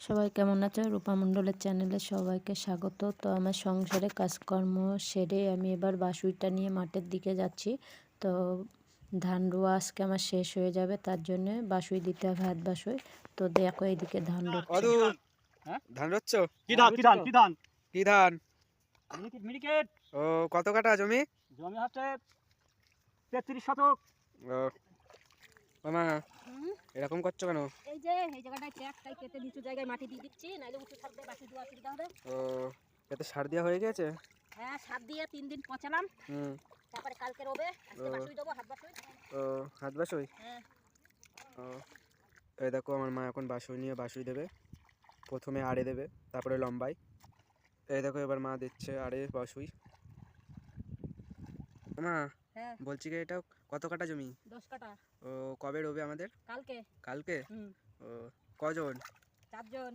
সবাই কেমন আছো? রূপা মণ্ডলের চ্যানেলে সবাইকে স্বাগত। তো আমার সংসারে কাজকর্ম সেরে আমি এবার বাসুইটা নিয়ে মাঠের দিকে যাচ্ছি। তো ধান রোয়া আজকে আমার শেষ হয়ে যাবে, তার জন্যে বাসুই দিতে হবে, হাত বাসুই। তো দেখো এইদিকে ধান রোচ্ছে। অদু ধান রচ্ছ? কি ধান কি ধান কি ধান কি ধান? মিনিকেট। ও কত কাঠা জমি? জমি হচ্ছে 33 শতক। ও মামা এরকম করছো কেন? এই যে এই জায়গাটায় ট্র্যাকটাই কেটে নিচু জায়গায় মাটি দিয়ে দিচ্ছি, নাহলে উঁচু থাকবে, বাকি দেওয়া অসুবিধা হবে। ও এতে সার দেওয়া হয়ে গেছে? হ্যাঁ, সার দিয়ে 3 দিন পচালাম, হুম। তারপরে কালকে রোবে, আজকে বাসুই দেবো, হাত বাসুই। ও হাত বাসুই? হ্যাঁ। ও এই দেখো আমার মা এখন বাসুই নিয়ে বাসুই দেবে। প্রথমে আড়ে দেবে, তারপরে লম্বাই। এই দেখো এবার মা দিচ্ছে আড়ে বাসুই। মা হ্যাঁ, বলছি কি এটা কত কাঠা জমি? 10 কাঠা। ও কবে রোবে আমাদের? কালকে। কালকে? হুম। ও কজন? 4 জন।